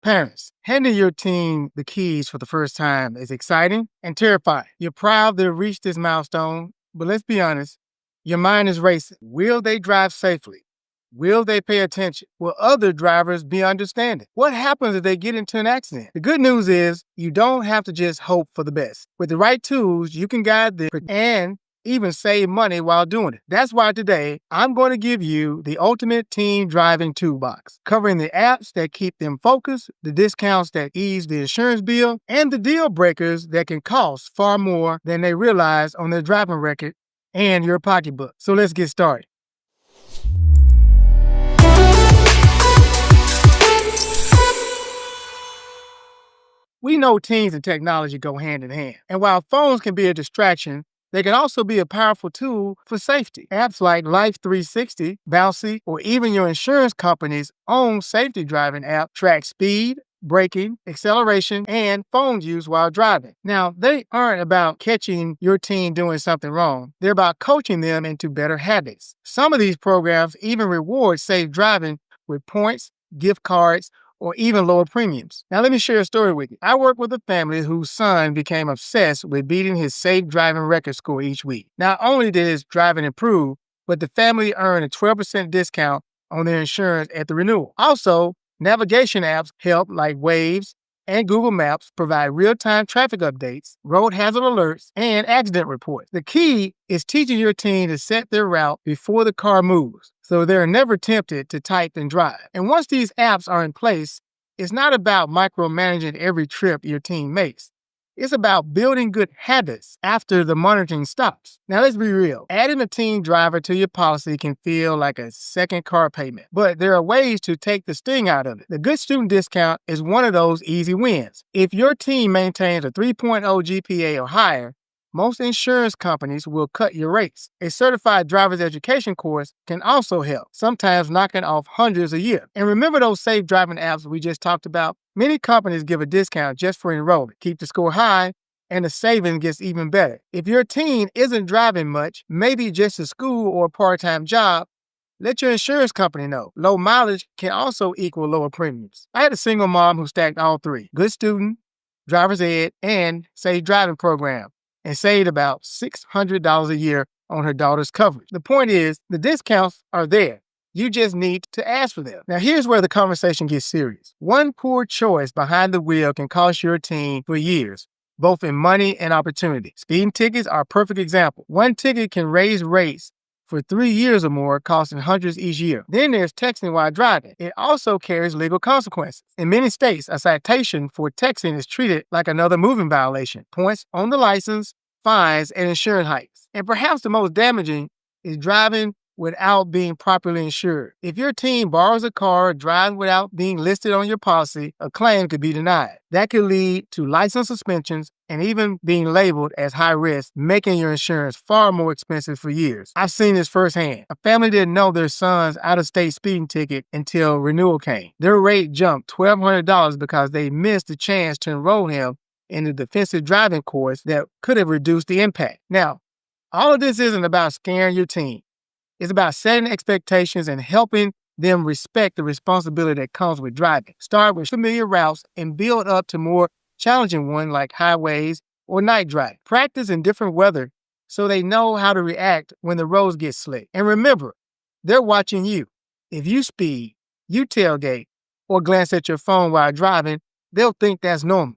Parents, handing your teen the keys for the first time is exciting and terrifying. You're proud they've reached this milestone, but let's be honest, your mind is racing. Will they drive safely? Will they pay attention? Will other drivers be understanding? What happens if they get into an accident? The good news is you don't have to just hope for the best. With the right tools, you can guide them and even save money while doing it. That's why today I'm going to give you the ultimate teen driving toolbox, covering the apps that keep them focused, the discounts that ease the insurance bill, and the deal breakers that can cost far more than they realize on their driving record and your pocketbook. So let's get started. We know teens and technology go hand in hand. And while phones can be a distraction, they can also be a powerful tool for safety. Apps like Life 360, Bouncy, or even your insurance company's own safety driving app track speed, braking, acceleration, and phone use while driving. Now, they aren't about catching your teen doing something wrong. They're about coaching them into better habits. Some of these programs even reward safe driving with points, gift cards, or even lower premiums. Now, let me share a story with you. I work with a family whose son became obsessed with beating his safe driving record score each week. Not only did his driving improve, but the family earned a 12% discount on their insurance at the renewal. Also, navigation apps help like Waves and Google Maps provide real-time traffic updates, road hazard alerts, and accident reports. The key is teaching your teen to set their route before the car moves, so they're never tempted to type and drive. And once these apps are in place, it's not about micromanaging every trip your teen makes. It's about building good habits after the monitoring stops. Now, let's be real. Adding a teen driver to your policy can feel like a second car payment, but there are ways to take the sting out of it. The Good Student Discount is one of those easy wins. If your teen maintains a 3.0 GPA or higher, most insurance companies will cut your rates. A certified driver's education course can also help, sometimes knocking off hundreds a year. And remember those safe driving apps we just talked about? Many companies give a discount just for enrollment. Keep the score high, and the saving gets even better. If your teen isn't driving much, maybe just a school or a part-time job, let your insurance company know. Low mileage can also equal lower premiums. I had a single mom who stacked all three: Good Student, Driver's Ed, and Safe Driving program, and saved about $600 a year on her daughter's coverage. The point is, the discounts are there. You just need to ask for them. Now, here's where the conversation gets serious. One poor choice behind the wheel can cost your teen for years, both in money and opportunity. Speeding tickets are a perfect example. One ticket can raise rates for 3 years or more, costing hundreds each year. Then there's texting while driving. It also carries legal consequences. In many states, a citation for texting is treated like another moving violation. Points on the license, fines, and insurance hikes. And perhaps the most damaging is driving without being properly insured. If your teen borrows a car or drives without being listed on your policy, a claim could be denied. That could lead to license suspensions and even being labeled as high risk, making your insurance far more expensive for years. I've seen this firsthand. A family didn't know their son's out-of-state speeding ticket until renewal came. Their rate jumped $1,200 because they missed the chance to enroll him in the defensive driving course that could have reduced the impact. Now, all of this isn't about scaring your teen. It's about setting expectations and helping them respect the responsibility that comes with driving. Start with familiar routes and build up to more challenging ones like highways or night drive. Practice in different weather so they know how to react when the roads get slick. And remember, they're watching you. If you speed, you tailgate, or glance at your phone while driving, they'll think that's normal.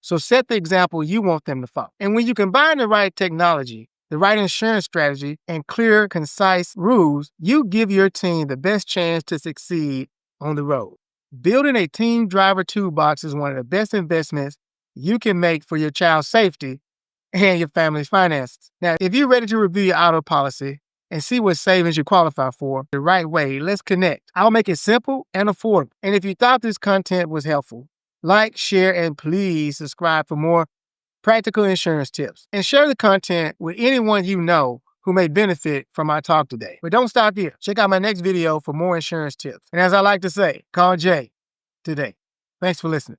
So set the example you want them to follow. And when you combine the right technology, the right insurance strategy, and clear, concise rules, you give your teen the best chance to succeed on the road. Building a teen driver toolbox is one of the best investments you can make for your child's safety and your family's finances. Now, if you're ready to review your auto policy and see what savings you qualify for the right way, let's connect. I'll make it simple and affordable. And if you thought this content was helpful, like, share, and please subscribe for more practical insurance tips. And share the content with anyone you know who may benefit from our talk today. But don't stop here. Check out my next video for more insurance tips. And as I like to say, call Jay today. Thanks for listening.